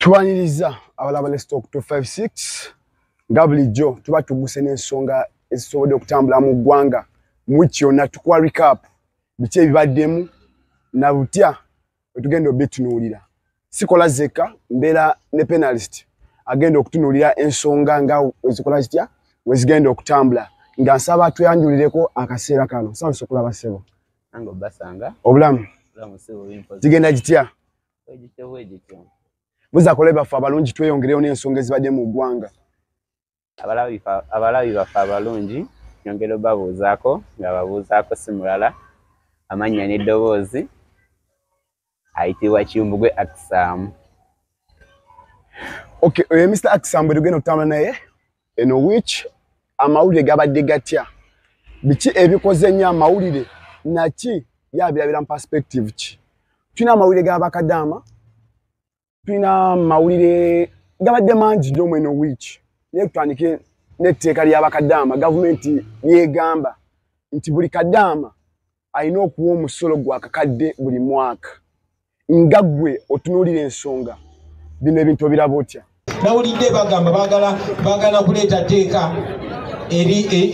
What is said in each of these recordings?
Tuwaniriza abalabale stock 256 nga bulijjo tuba tuguse n'ensonga ezisobodde okutambula mu ggwanga mu kyonna tukwa recap biki ebibaddemu na butya tugenda obitunuulira sikola zeka mbeera ne penalist agenda okutunuulira ensonga nga ezikola zitya wezigenda okutambula nga nsaba tuyanjulireko akaseera kano sawa sokulaba sebo ango basanga obulamu sebo impozi zigenda gitya wejityo buza koleba fa abalungi tweyongereyo n'ensonga ezibadde mu ggwanga abalabi bafa abalungi nyongero babuuzaako nga babuuzaako si mulala amannya n'eddoboozi ayitibwa Kimbugwe Akisamu. Okay, Mr. Akisamu tugenda okutambula naye eno which amawulire gabadde gatya biki ebikoze nnyo amawulire naki yabirabira mu perspective ki tulina amawulire g'abakadaama tulina amawulire gabadde mangi nnyo mu eno which naye tutandike n'etteeka ly'abakadaama gavumenti yeegamba nti buli kadaama alina okuwa omusolo gwa kakadde buli mwaka nga ggwe otunuulira ensonga bino ebintu obiraba otya nawulidde bagamba baagala kuleeta tteeka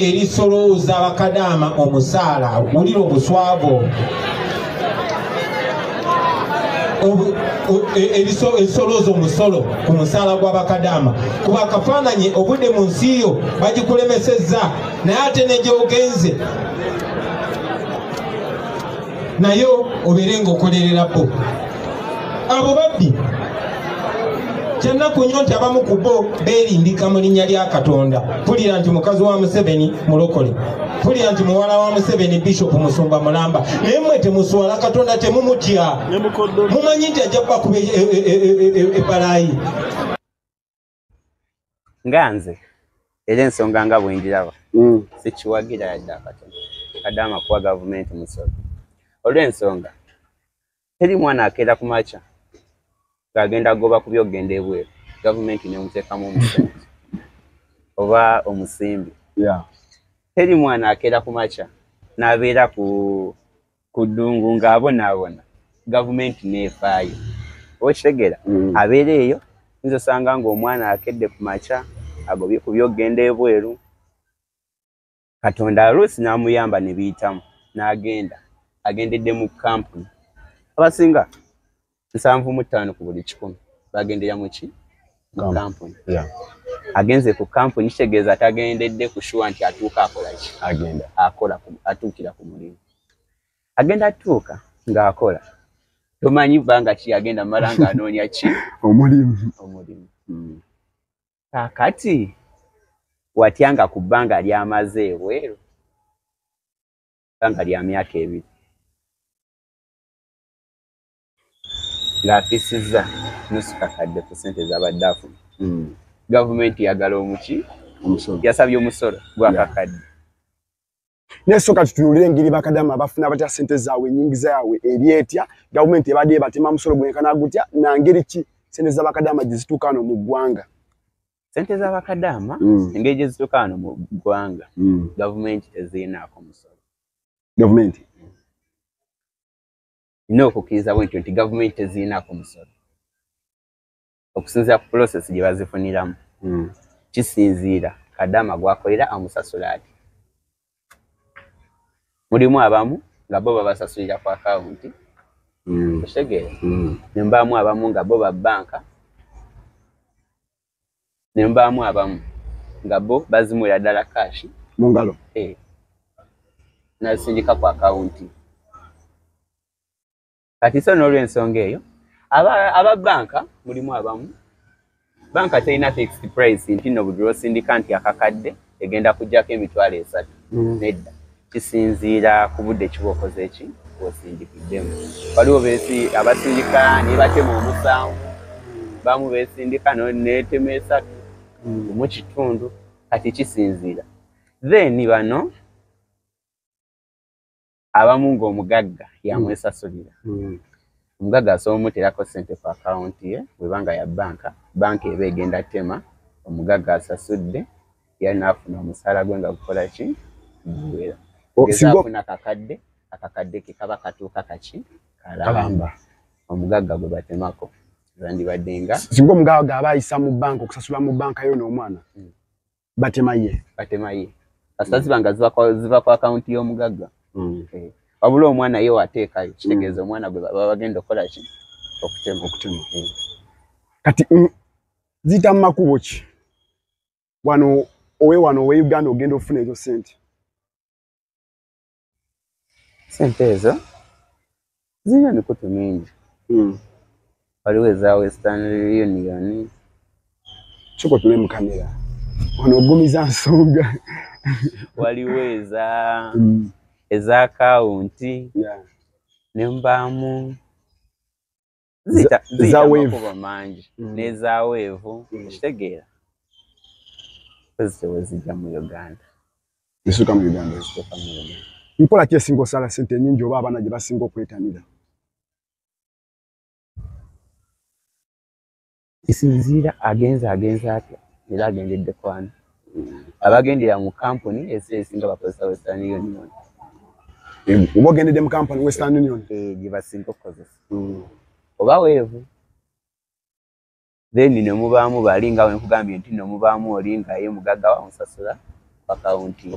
erisolooza abakadaama omusaala wulira obuswavu esolooza omusolo ku musaala gw'abakadaama kuba akafaananyi obudde mu nsi yo bagikulemesezza naye ate ne gy'ogenze nayo obeere ng'okolerera bo abo babbi kyennaku nnyo nti abamu ku bo beerindika mu linnya lya Katonda pulira nti mukazi wa Museveni mulokole pulira nti muwala wa Museveni Bishop Musumba Mulamba naye mmwe temuswala Katonda temumutya mumanyi nti ajja kubakuba ebbalaayi nga nze era ensonga nga bwenjiraba sikiwagira yadde Katonda kadaama kuwa gavumenti musolo olw'ensonga teri mwana akeera ku makya ng'agenda goba ku byogenda ebweru gavumenti nemuteekamu omusente oba omusimbi teri mwana akeera ku makya n'abeera ku ddungu ng'abonaabona gavumenti neefaayo okitegera abeera eyo nze osanga ng'omwana akedde ku makya agobye ku byogenda ebweru Katonda aluusi n'amuyamba ne biyitamu n'agenda agendedde mu kampuni abasinga 75 ku buli 100 bagendera mu ki mu kampuni agenze ku kampuni kitegeeza atagendedde kushuwa nti atuuka akola ki agenda akola atuukira ku mulimu agenda atuuka ng'akola tomanyi bbanga ki agenda mala ng'anoonya ki omulimu kaakati watyanga ku bbanga lyamaze ebweru bbanga lya myaka 2 ng'afisizza nusu kakadde ku ssente z'abadde afuna gavumenti yagala omuki yasabye omusolo gwa kakadde nesooka tutunuulire engeri bakadaama abafuna batya ssente zaabwe ennyingiza yaabwe eryetya gavumenti ebadde ebatema musolo gwenkana gutya nangeri ki ssente z'abakadaama gye zituuka wano mu ggwanga ssente z'abakadaama engeri gye zituuka wano mu ggwanga gavumenti tezirinaako musolo gavumenti nina okukkiriza bwentyo nti gavumenti tezirinaako musolo okusinziira ku process gye bazifuniramu kisinziira kadaama gwakolera amusasula ati mulimu abamu nga bo babasasulira ku akawunti okitegeera ne mbaamu abamu nga bo babbanka ne mbaamu abamu nga bo bazimulira ddala kashi mu ngalo nasindika ku akawunti kati so n'olw'ensonga eyo ababbanka mulimu abamu banka terina fixed price nti no buli lw'osindika nti akakadde egenda kujjako emitwalo 3 nedda kisinziira ku budde kiba okoze eki osindikiddemu waliwo abasindika ne batema omusanvu bamu beesindika neetema 3 mu kitundu kati kisinziira then bano abamu ng'omugagga yamwesasulira omugagga asobola omuteerako ssente ku akawunti ye bwebanga ya banka eba egenda tema omugagga asasudde yali naafuna omusaala gwe nga gukola ki guwera afuna akakadde ke kaba katuuka kaki kalamba omugagga gwe batemako zandi badenga singo mugaba gabayisa mu bank okusasula mu bank ayo n'omwana batemaye asazi banga ziva kwa account yo mugaga wabula omwana ye wateekayo kitegeeza omwana gwe bagenda okola ki okutema kati zita makubo ki wano owe Uganda ogenda ofuna ezo sente ezo zina mikutu mingi waliwo eza Western Union soko tule mu kamera ono ogumiza nsonga waliwo eza akaunti nembaamu zita wevu mangi neza wevu kitegeera zitewezijja mu Uganda zisuka mu Uganda mpola ki esinga osala sente nyingi oba abaana gye basinga okwetanira isinzira agenza atya era agendedde kwani abagendera mu company esinga bakozesa Western Union oba ogendedde mu company Western Union gye basinga okukozesa oba weevu then ne mubaamu bali nga wenkugambye nti no mubaamu oli nga ye mugagga wa musasula akaunti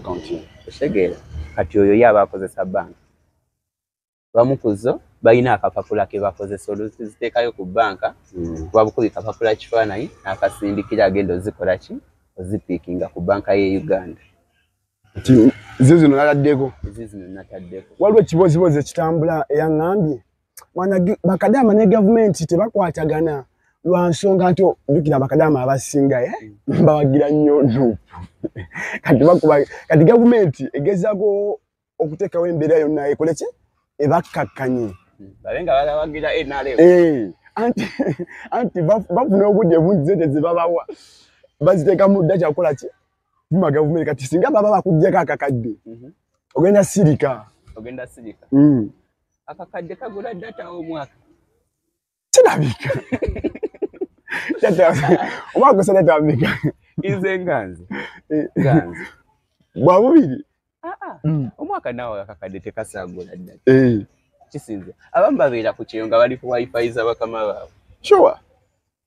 otegeera kati oyo yaba akozesa bank bamukuzo balina akapapula ke bakozesa oluziteekayo ku banka babukubi kapapula kifaananyi n'akasindikira agenda ozikola ki ozipiikinga ku banka ye Uganda zino nataddeko waliwo ekibozibozi ekitambula eyaŋŋambye bakadaama ne gavumenti tebakwatagana lwa nsonga nti jjukira bakadaama abasinga bawagira nnyo nuupu kati gavumenti egezaako okuteekawo embeera yonna ekole ki ebakkakkanye babenga balawagira NRM anti bafuna obudde bungi zente ze babawa baziteeka mu dda kyakukola ki pima gavumenti kati singa baba bakuggyako akakadde ogenda sirika akakadde kagula data omwaka kirabika omwaka gusana tambika ize nganzi bwa bubiri omwaka nawe akakadde tekasagula data kisinze abamu babeera ku kyeyo nga bali ku wifi z'abakama baabwe sure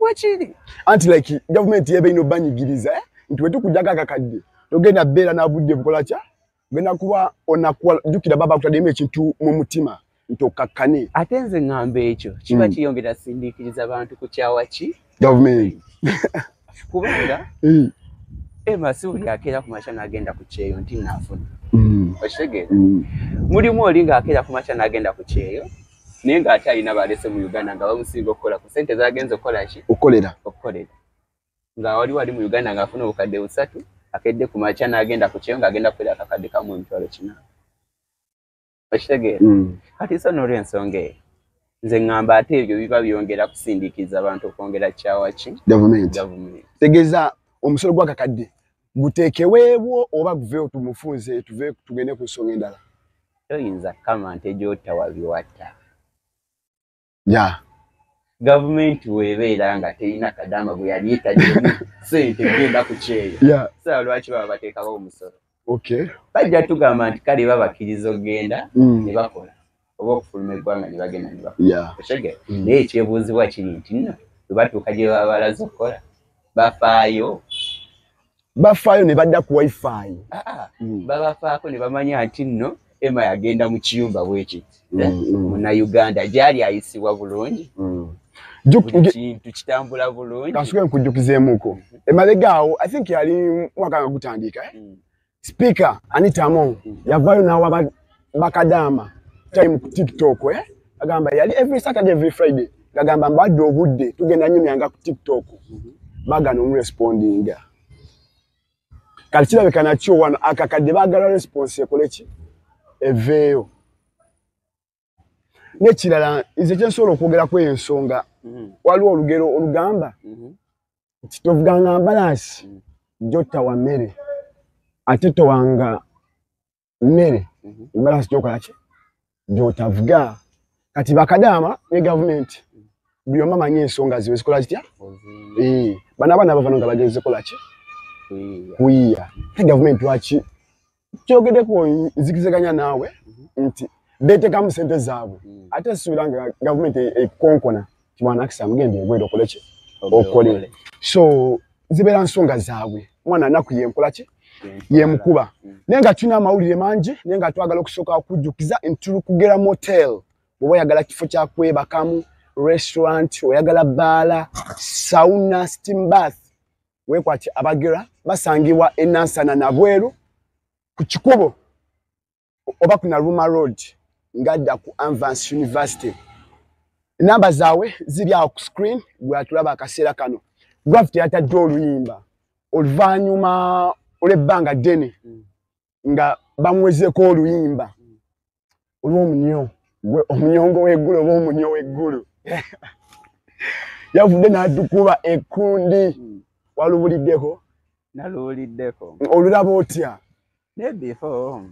wakiri anti like gavumenti yebe ino banyigiriza nti wetukujjako akakadde togenda beera n'abudde bukola kya ogenda kuba onakuwa jjukira baba akutaddemu ekintu mu mutima nti okkakkane ate nze ŋŋamba ekyo kiba kiyongera sindiikiriza abantu ku kyawa ki gavumenti kubanga emasi buli akeera ku makya n'agenda ku kyeyo nti naafuna okitegeera mulimu oli ng'akeera ku makya n'agenda ku kyeyo naye ng'ate alina balese mu Uganda nga bamusinga okukola ku ssente z'agenza okukola ki okukolera nga wali mu Uganda ng'afuna obukadde 3 akedde ku makya n'agenda ku kyeyo ng'agenda kukolera akakadde kamu emitwalo 4 okitegeera kati so n'olw'ensonga eyo nze ŋŋamba ate ebyo biba byongera kusindiikiriza abantu okwongera kyawa ki gavumenti tegeeza omusolo gw'akakadde guteekeweebwo oba guveewo tumufunze tuve tugende ku nsonga endala toyinza kama nte gy'otawa biwatta Government webeera nga terina kadama gwe yali etajeni sente genda ku kyeyo. Sasa lwaki baba bateekawo omusolo. Okay. Bajja tugamba nti kale babakiriza ogenda ne bakola. Oba okufuluma eggwanga ne bagenda ne bakola. Oshege. Naye ekyebuuzibwa kiri nti nno batuuka gye baba balaze okukola bafaayo. Bafaayo ne badda ku wifi. Babafaako ne bamanya nti nno Emma yagenda mu kiyumba bwekiti. Muna Uganda gyali ayisibwa bulungi. Kintu kitambula bulungi. Kasuke nkujjukizeemuko. Emabegaawo I think yali mwaka nga gutandika Speaker Anita Among yavayo nawa bakadama time ku TikTok agamba yali every Saturday every Friday agamba mbadde obudde tugenda nyumyanga ku TikTok bagano respondinga kali kirabika nakyo wano akakadde bagala response ekoleki eveyo nekirala ize kyensobola okwogera ku ensonga waliwo olugero olugamba nti tovuganga mbalasi jota wa mmere ate towanga mmere mbalasi gyokola ki gyotavuga kati bakadama ne gavumenti buli omu amanyi ensonga ziwe zikola zitya bano abaana bavano nga bagenze kola ki kuyiya ate gavumenti lwaki kyogeddeko nzikiziganya naawe nti beetekamu ssente zaabwe ate suubira nga gavumenti ekonkona kimwana akisa mugende ngwendo okoleche okole so zibera nsonga zaabwe mwana naku yenkolaki yemukuba nenga tuna amawulire mangi nenga twagala okusoka okujjukiza entulu kugera motel bwo yagala kifo kya kwebakamu restaurant oyagala bala sauna steam bath wekwati abagera basangibwa enansana nabweru ku kikubo oba kuna Ruma Road ngadda ku Advance University. Namba zawe ziri awo ku screen gwe atulaba akaseera kano. Gravity yatadde oluyimba oluvanyuma olw'ebbanga ddene nga bamwezeko oluyimba olw'omunyo gwe omunyongo w'eggulu oba omunyo w'eggulu yavudde n'addukuba ekkundi walubuliddeko nalubuliddeko olulaba otya ne before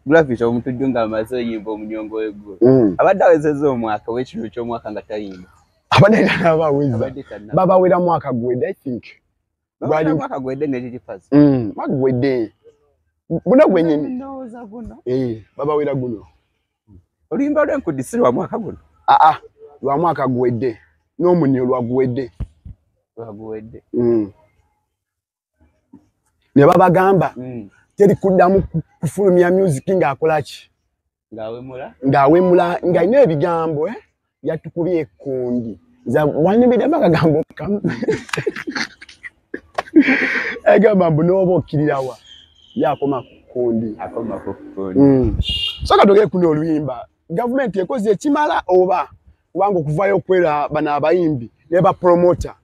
Gravity omutujju nga amaze oyimba omunyongo w'eggulu abadde awezezza omwaka w'ekiro ky'omwaka nga tayimba abadde n'abaweza babawera mwaka gwedde I think bali mwaka gwedde ne liri pazi mwaka gwedde guno gwenyini ndowooza guno babawera guno oluyimba lw'enkudisi lwa mwaka guno lwa mwaka gwedde n'omunyo lwa gwedde ne babagamba teri kuddamu kufulumya music ng'akolaki ng'awemula ng'alina ebigambo yatukubye ekkundi nza wanimidde bakagambo kamu agamba mbu n'oba okkirirawa yakoma ku kkundi so katogere kuno oluyimba gavumenti ekoze ekimala oba kubanga okuvaayo okwera bano abayimbi ne bapromota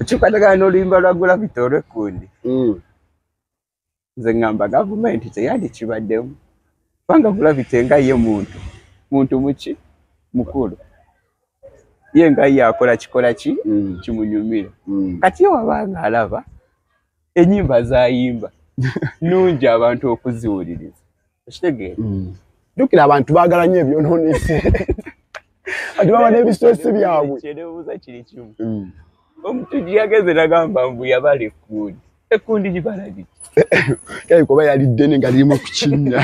Ukikwatagana n'oluyimba lwa Gravity olw'ekkundi nze ngamba gavumenti teyandi kibaddemu kubanga Gravity nga ye muntu muki mukulu ye nga ye akola kikola ki kimunyumira kati ye wabanga alaba ennyimba zayimba nungi abantu okuziwuliriza okitegeera jjukira abantu baagala nnyo ebyonoonese ati baba n'ebisoosi byabwe kyerebuuza kiri kimu omutujju yageze nagamba mbu yabala ekkundi gibala giti kale kuba yali ddene nga lirimu kukinnya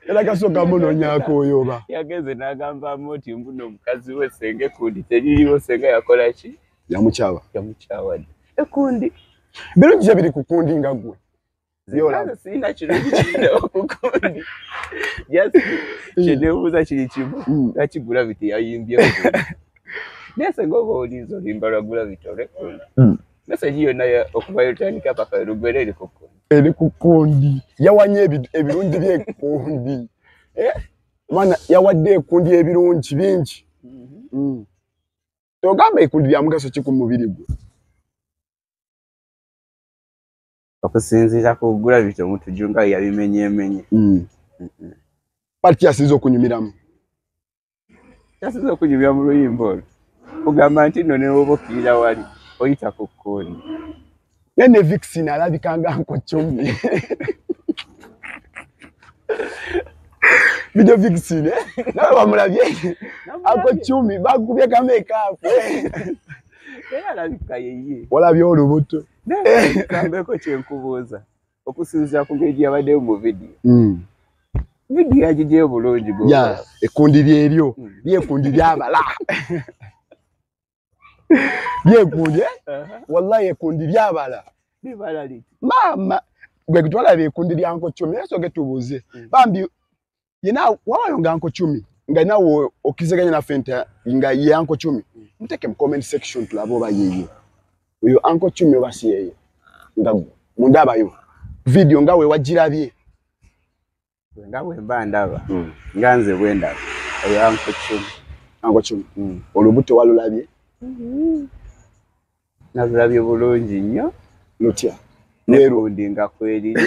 era kasooka munonyaako oyo oba yageze n'agambamu nti mbuno omukazi we senga ekkundi teririwo senga yakola ki yamukyawadde ekkundi birungi kye biri ku kundi nga ggwe sirina kirungi kirina okukundi just kyenebuuza kiri kimu lwaki Gravity yayimbye nesenga oba olinza oluyimba lwa Gravity olw'ekkundi meseji yonna okuva yotandika paka lugwera eri ku kkundi yawanye ebirungi by'ekkundi mana yawadde ekkundi ebirungi bingi togamba ekkundi lya mugaso ki ku mubiri gwe okusinziira ku Gravity omutujju nga yabimenyeemenye pati yasinza okunyumiramu yasinza okunyumira mu luyimba olwo kugamba nti nno ne woba okkirira wali oyita ku kkundi ne Vixen alabika nga Nkochumi video Vixen nawe bamulabye Nkochumi bagubye kamekaapu era alabika yeye walabye olubuto kambeko kyenkubuuza okusinziira ku ngeri gyabaddeyo mu vidiyo yagijeyo bulungi ekkundi lyeryo lyekundi lyabala lyekundi wallahi ekundi lyabala libala liti mama gwe twalaba ekundi lya Nkochumi yasoke tubuuze bambi yena wawayo nga Nkochumi nga nawe okizeganya na fenta nga ye Nkochumi muteke mu comment section tulaba oba yeye uyo Nkochumi oba si yeye nga mundabayo video nga we wagirabye nga bwe mba ndaba nga nze bwe ndaba oyo Nkochumi olubuto walulabye nalulabye bulungi nnyo lutya nekundi nga kweriri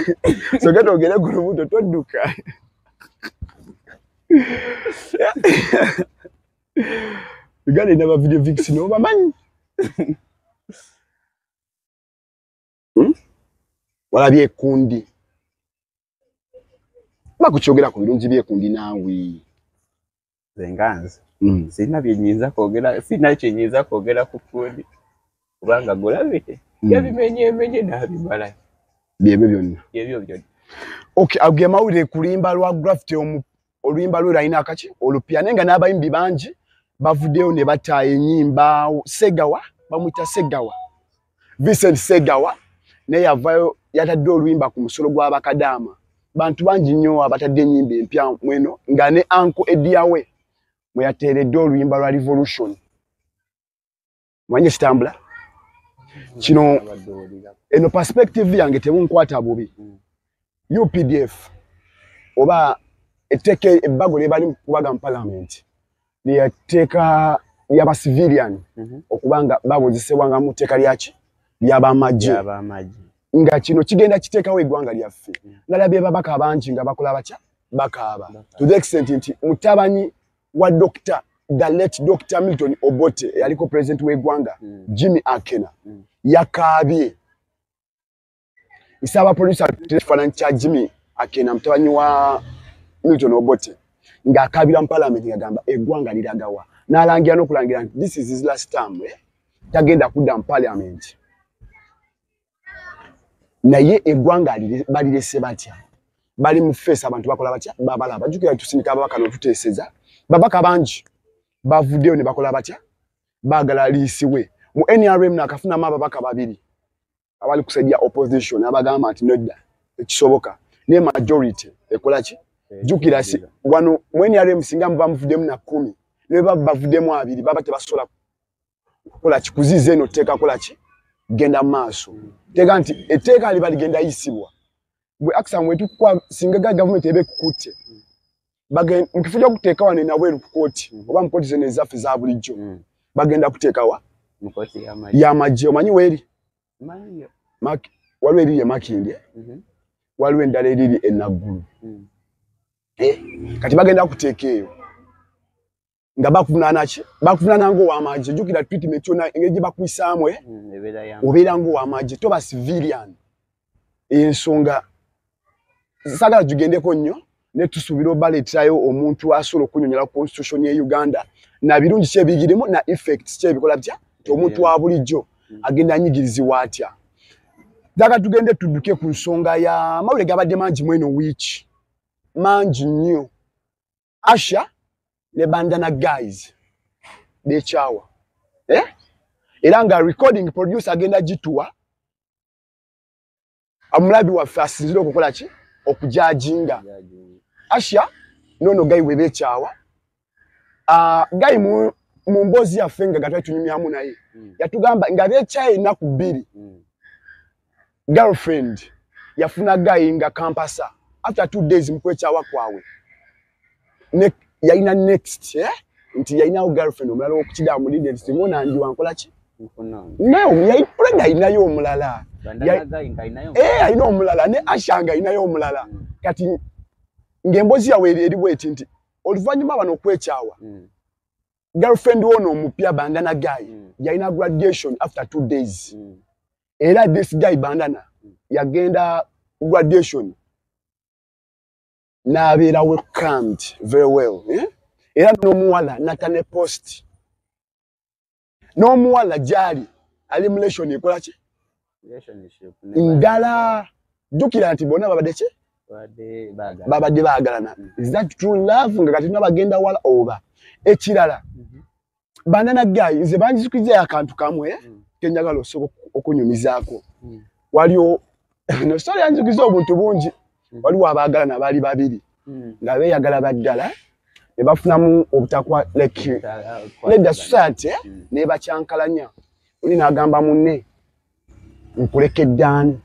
so getogere ku lubuto todduka Uganda never video Vixen over man. Walabye ekundi. Bakukyogera ku birungi by'ekundi naawe. Zenganze. Sina byenyinza kwogera, sina kyenyinza kwogera ku kundi. Kubanga golabite. Yabimenye nabimala. Byebyo byonna. Byebyo byonna. Okay, agema ule kulimba lwa graffiti oluyimba lwe layina akachi olupya nenga n'abayimbi bangi bavuddeyo ne bataaya ennyimba Segawa bamwita Segawa Vincent Segawa ne yavayo yatadde oluyimba ku musolo gw'abakadaama bantu bangi nnyo abatadde ennyimba empya mweno nga ne Uncle Ediawe mwe yateeredde oluyimba lwa Revolution mwanye kitambula kino eno perspective yange temunkwata bubi UPDF oba eteke ebbago lebali kubaga mu parliament lyateeka lyaba civilian okubanga babozesebwanga mu tteeka lyaki ly'abamagye nga kino kigenda kiteekawo eggwanga lyaffe nalabye babaka bangi nga bakola batya bakaaba to the extent nti mutabanyi wa the late Dr. Milton Obote yaliko president w'eggwanga Jimmy Akena yakaabye isaba producer telephone cha Jimmy Akena mtabanyi wa Milton Obote nga akabira mu parliament yagamba eggwanga liragawa nalangira n'okulangira nti this is his last term tagenda kudda mu parliament naye eggwanga balirese batya bali mu face abantu bakola batya babalaba jukira tusindika ababaka n'otuteeseza babaka bangi bavuddeyo ne bakola batya bagala liisiwe mu NRM nakafuna ababaka babiri abali kusaidia opposition abagamba nti nedda ekisoboka ne majority ekola ki jukira si wano mu NRM singa bamuvuddemu na 10 ne bavuddemu abiri baba tebasola kola kikuzize eno teeka kola ki genda maaso tega nti eteeka ali baligenda yisibwa bwe aksa mwetu kwa singa government ebe kukutte bagenda mkifuja kuteeka wane na weru kukoti oba mkoti zene zafi za bulijjo bagenda kuteeka wa mkoti ya maji omanyi weri manyo waliwo eriri emakindi waliwo endala eriri enaggulu kati bagenda kuteeka eyo nga bakuvunaana ki bakuvunaana ng'ow'amagye jjukira treatment yonna engeri gye bakwisaamu obeera ng'ow'amagye toba civilian ensonga saagala tugendeko nnyo ne tusuubira obaleeterayo omuntu asobola okunyonyola constitution ye Uganda na birungi ki ebigirimu na effects ki ebikola bitya nti omuntu wa bulijjo agenda anyigirizibwa atya daga tugende tudduke ku nsonga ya mawulire gabadde mangi mweno wiiki mangi nnyo Asha ne Bandana guys bechawa era nga recording producer agenda gituwa amulabi wa asinzire okukola ki okujajinga Asha nono guy we bechawa guy mu mbozi ya fenga gatwa tunyumyamu naye yatugamba nga bechaye na kubiri girlfriend yafuna guy nga kampasa after 2 days mkwechawa kwawe yaina next nti yaina girlfriend omulala okukida mu leader simona andi wankola ki no yaina yo omulala aina omulala ne Ashanga aina yo omulala kati ngembozi yawe eri bweti nti oluvanyuma bano okwechawa girlfriend wono omupya Bandana guy yaina graduation after 2 days era this guy Bandana yagenda graduation na welcomed very well era n'omuwala natane post n'omuwala jali ali mu relation ekola ki relationship ndala jukira nti bona babadde ki babadde baagalana is that true love nga kati nabagenda wala oba ekirala Bandana guy nze banjisukiza akantu kamwe kenjagala osoko okunyumizaako waliyo no story yanjukiza obuntu bungi waliwo abaagalana bali babiri nga beeyagala baddala ne bafunamu obutakwa like leda society ne bakyankalanya oli n'agamba munne nkulekeddaani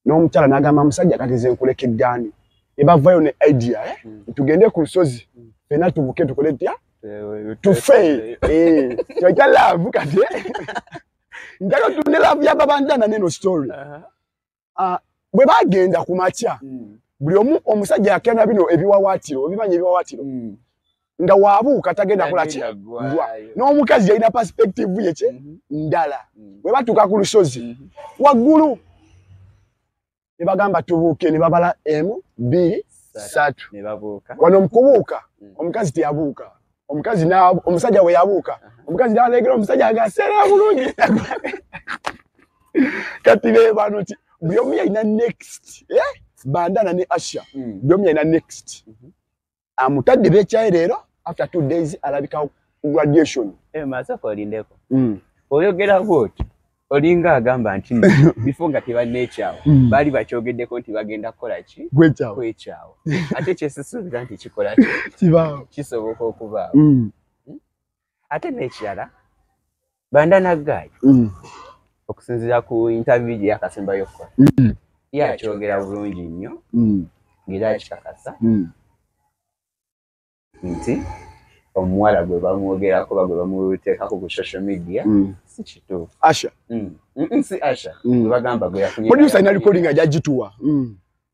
n'omukyala n'agamba musajja kati ze nkulekeddaani ne bavayo ne idea tugende ku lusozi fena tubuke tukole tya tufe kyokya love kati njagala tunne love ya Bandana neno story bwe bagenda ku makya buli omu omusajja yakena bino ebiwawaatiro obimanyi ebiwawaatiro nga waabuuka tagenda kola ki n'omukazi yalina perspective ye kye ndala bwe batuuka ku lusozi waggulu ne bagamba tubuuke ne babala 1 2 3 wano mukubuuka omukazi teyabuuka omusajja we yabuuka omukazi n'alegera omusajja agaseera bulungi kati be bano ti buli omu yalina next Bandana ne Asha byomye na next amutadde bechaye lero after 2 days alabika graduation masoko olindeko oyogera goti olinga agamba nti bifunga tebanneekyawo bali bakyogeddeko nti bagenda kukola ki kwekyawo ate kyesisuubira nti kikola kibaawo kisoboka okubaawo ate n'ekirala Bandana Guy okusinziira ku interview gye yakasembayo okukola yakyogera bulungi nnyo ng'era kikakasa nti omuwala gwe bamwogerako bagwe bamuteekako ku social media si kituufu Asha si Asha bagamba gwe yafunye producer ina recording ajagituwa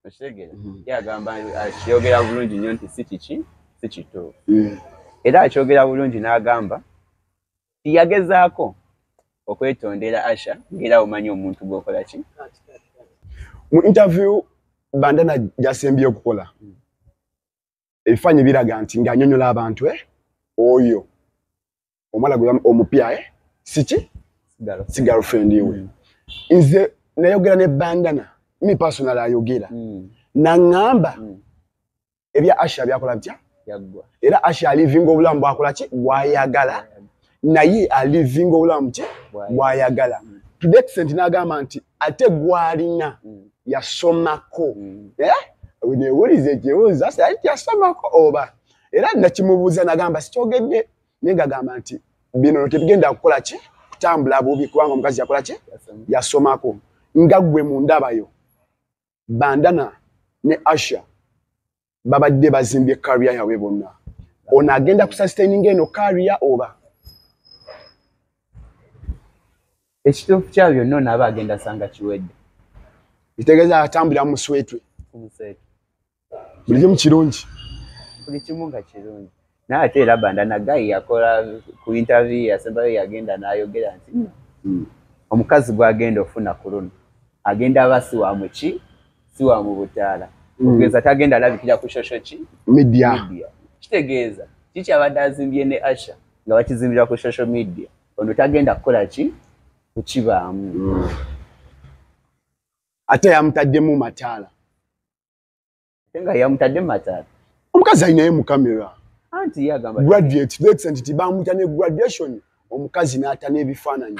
okitegera yagamba akyogera bulungi nnyo nti si kituufu era akyogera bulungi n'agamba tiyagezaako okwetondera Asha ng'era omanyi omuntu gw'okola ki mu interview Bandana jasembye okukola efanye biraga nti nganyonyola abantu oyo omala gwe omupya siki girlfriend iwe nze nayogera ne Bandana mi personal ayogera nangamba ebya Asha byakola bitya yaggwa era Asha living obulamu bwakola ki bwayagala naye aliving obulamu ki bwayagala to the extent nagamba nti ate gwalina yasomako unewulize kibuuzo asa yasomako oba era nakimubuuza nagamba sikyogedde nengagamba nti bino tebigenda kukola ki kutambula bubi kubanga omukazi yakola ki yasomako nga gwe mu ndabayo Bandana ne Asha babadde bazimbye career yawe bonna ono agenda kusustaining eno career oba ekituufu kya byonna naaba agenda sanga kiwedde kitegeeza atambulira mu swetwe buli kimu kirungi buli kimu nga kirungi naye ate era Bandana Guy yakola ku interview yasembayo yagenda n'ayogera nti omukazi gw'agenda ofuna ku luno agenda aba siwamu ki siwamu butaala okugeza tagenda alabikira ku social ki media kitegeeza kiki abadde azimbye ne Asha nga bakizimbira ku social media ono tagenda kukola ki kukibaamu ate yamutaddemu mataala nga yamutaddemu mataala omukazi alinaye mu kamera anti yagamba graduate the extent ti bamuta ne graduation omukazi n'ata n'ebifaananyi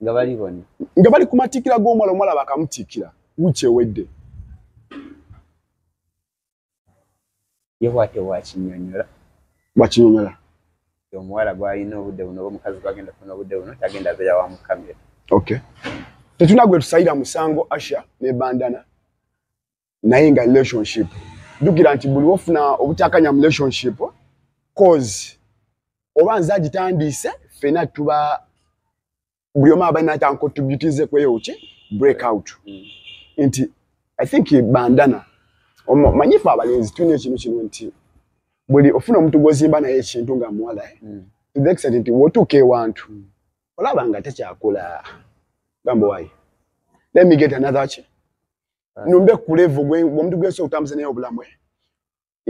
nga bali bonna nga bali ku matikkira g'omwala omwala bakamutikkira wuki ewedde ye bwate wakinyonyola omuwala gwalina obudde buno oba omukazi gwagenda kufuna obudde buno tagenda beera wa mu kamera okay tetunagwe tusayira musango Asha ne Bandana naye nga relationship dukira nti buli wofuna obutakanya mu relationship cause oba nze agitandise fena tuba buli omu aba nata contributize kweyo ki break out nti I think Bandana manyifu abalenzi tulina ekintu kino nti buli ofuna omuntu gwozimba naye ekintu nga muwala to the extent nti wotuuka ewantu olaba nga tekyakola gambo wayi let me get another chi numbe ku level gwe omuntu gweso okutambuza naye obulamu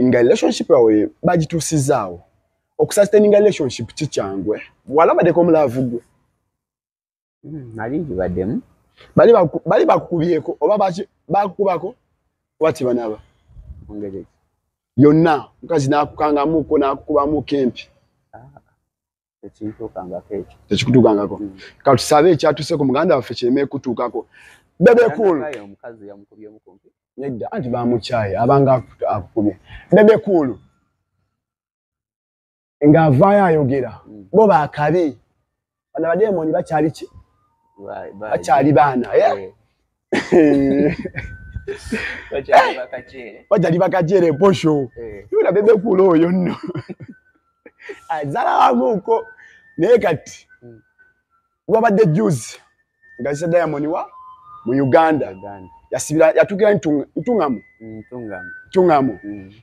nga relationship yawe bagituusizaawo okusustaining relationship kikyangwe walaba deko omulavu gwe nali baddemu bali bakukubyeko oba bakukubako wati banaba ongere yonna mukazi nakukangamuko nakukubamu kempi tekikutuukangako katusabe ekyatuse ku muganda waffe kireme kutuukako bebe cool omukazi yamukubye mukumpi nedda anti bamukyaye abanga akukubye bebe cool nga avaayo ayogera bo bakabi bana bademoni bakyali ki bakyali baana bakyali bakajere posho yula bebe cool oyo nno azala wamuko naye kati wabadde juice nga zisa Diamond wa mu Uganda yasibira yatukira ntungamu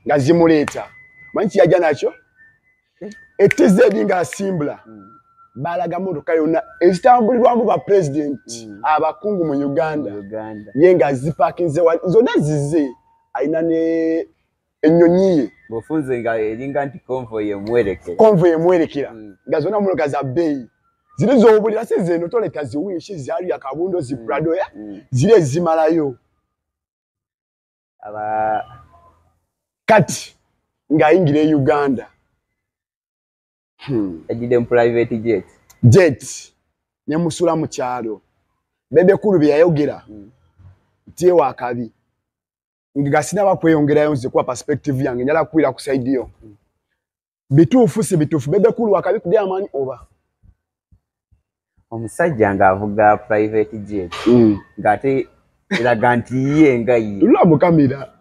nga zimuleeta manchi yaja nakyo etizedi nga asimbula balaga motoka yonna ezitambulirwamu ba president abakungu mu Uganda ye nga zipakinze zonna zize ayina ne ennyonyi bofunze nga eringa nti convoy emwerekera nga zonna muloka za bei ziri z'obulira si zeno toleta ziwishi zali akabundo ziprado zile zimalayo kati ng'ayingira e Uganda ajide mu private jet ne musula mu kyalo Bebe Cool bye yayogera tie wakabi ngasina bakweyongerayo nze kwa perspective yange njala kuira ku side yo bituufu si bituufu Bebe Cool wakabi ku Diamond oba omusajja ng'avuga private jet ng'ate iraga nti ye nga ye lulamu kamera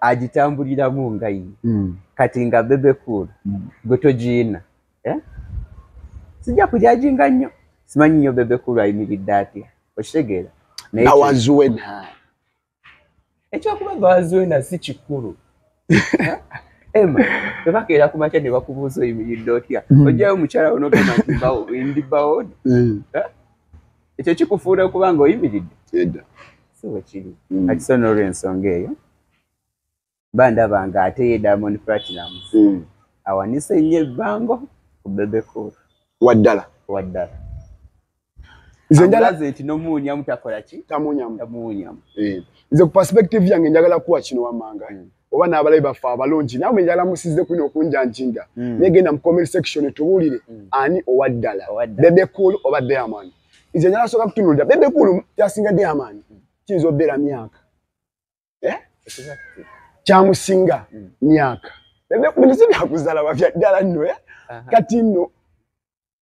agitambuliramu nga ye kati nga Bebe Cool gwe togiina sijja kujajinga nnyo simanyi nnyo Bebe Cool ayimiridde atya okitegeera bawazuwena ekyokuba bawazuwena si kikulu Emma tebakeera ku makya ne bakubuuza oyimiridde otya ojjayo mukyala onogamba nti ndi bawo ekyo kikufuula okuba nga oyimiridde si bwe kiri kati so n'olw'ensonga eyo bandaba nga ate ye Diamond Platnumz awanise nnyo ebbango ku Bebe Cool waddala nze njalaze nti n'omuwunyamu takola ki tamuwunyamu nze ku perspective yange njagala kuwa kino wammanga oba n'abalabi baffe abalungi nawe njagala musize kuno okunjanjinga negenda mu comment section tubuulire ani owaddala Bebe Cool oba Diamond nze njagala soka kutunuulira Bebe Cool kyasinga Diamond kiyinza obbeera myaka kyamusinga myaka Bebe Cool si byakuzaala bafya ddala nno kati nno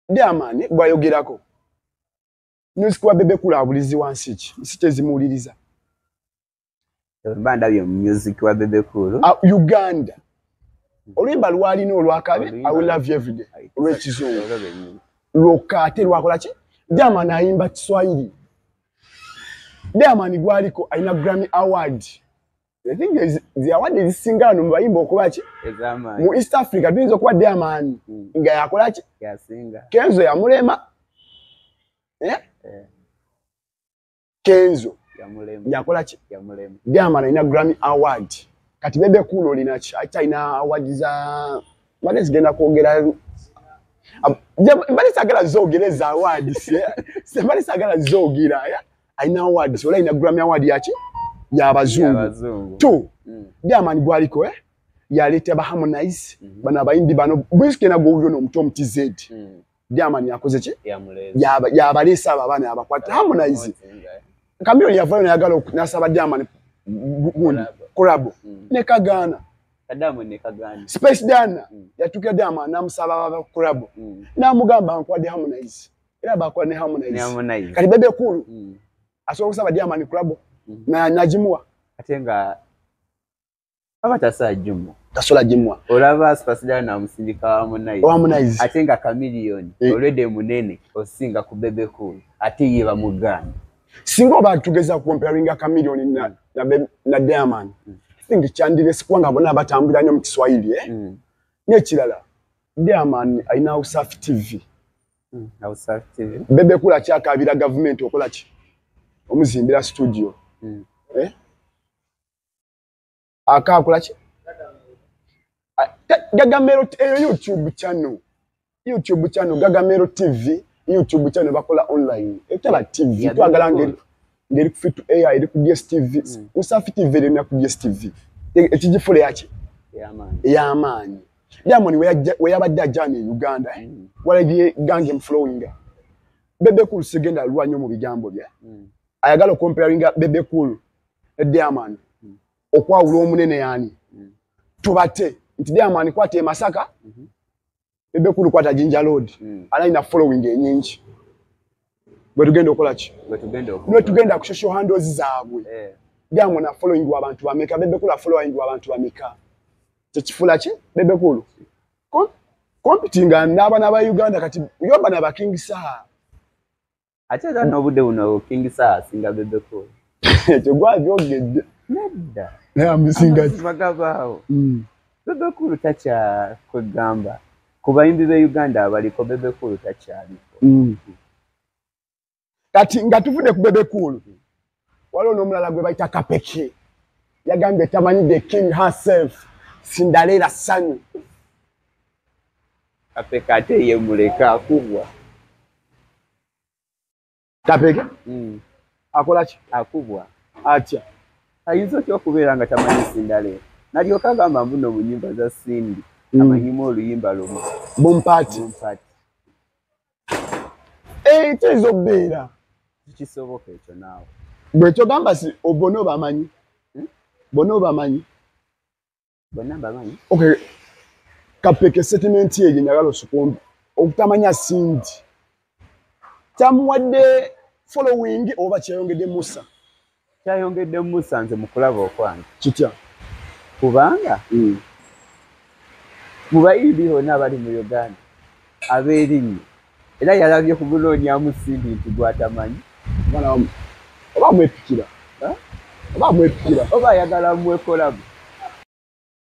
Diamond bwayogerako Nusikuwa Bebe Cool abulizi wansi ki si kyezimuwuliriza bandabye mu music wa Bebe Cool Uganda olwimba lwalina olwakabi I will love you every day olw'ekizungu lwokka ate lwakola ki Diamond ayimba Kiswahili Diamond gwaliko alina Grammy Award I think the award ezisinga wano mu bayimba okuba ki mu East Africa tuyinza okuba Diamond nga yakola ki Kenzo yamulema Kenzo yakola ki Diamond alina Grammy Award kati Bebe Cool olina ki alina award za bane zigenda kwogera bane sagala zogereza awards bane sagala zogira alina awards olina Grammy Award yaki y'abazungu tu Diamond gwaliko yaleta ba Harmonize bana abayimbi bano bwisikena gwo no muto mutized Diamond yakoze ki yabalesa abana abakwata Harmonize Kambioni yavayo nayagala nasaba Diamond collab ne kagana Space Dana yatuke Diamond namusaba collab namugamba nkwade Harmonize era bakwa ne Harmonize kali Bebe Cool asobola kusaba Diamond collab na najimuwa atenga abatasa jumu tasola jimwa olaba Space Dana namusindika Harmonize atenga Chameleone olwede munene osinga ku Bebe Cool ate ye bamugana singo batugeza comparinga Chameleone na Diamond think chandile sikwanga bona batambira nyo mu Kiswahili ne kirala Diamond aina Usafi TV Usafi TV Bebe Cool akyakabira government okola ki omuzimbira studio akakola ki Gagamero YouTube channel Gagamero TV YouTube channel bakola online etala TV twagala ngeri ku fit AI eri ku DSTV Usafi TV eri na ku DSTV ekijifule yaki yamanyi Diamond we yabadde ajana Uganda walagiye gange mflowing Bebe Cool segenda lwanyo mu bigambo bya ayagala comparinga Bebe Cool ne Diamond okwawula omunene yani tubate nti Diamond kwate Masaka Bebe Cool kwata Jinja Road alina following enyingi bwe tugenda okola ki bwe tugenda ku social handles zaabwe Diamond na following abantu bameka Bebe Cool following abantu bameka tekifula ki Bebe Cool competing n'abana ba Uganda kati yoba na ba King Saa ate dano bude uno King Saa singa Bebe Cool tegwa byogedde nedda amusinga bagabaawo Bebe Cool tacha kugamba kubayimbi be Uganda abaliko Bebe Cool tachaliko kati nga tuvude ku Bebe Cool waliwo n'omulala gwe bayita Kapeke yagambye tamanyi the king herself Cinderella Sanyu Kapeke ate ye muleka akubwa Kapeke akola ki akubwa atya ayinza otya okubeera nga tamanyi Sindale nalyoka agamba mbuno mu nnyimba za Sindi amanyimu oluyimba lumu Bompaati kiyinza okubeera kisoboka ekyo naawe bwe kyogamba si bonna obamanyi bonna obamanyi bonna bamanyi okay kapeke settlement ye njagala osukumbi okutamanya Sindi kyamuwadde following oba kyayongedde Musa kyayongedde Musa nze mu kulaba okwange kitya kubanga mu bayimbi bonna abali mu Uganda abeerinnyo era yalabye ku bunoonyamu Sindi nti gwatamanyi oba mwepikira oba ayagala mwekolamu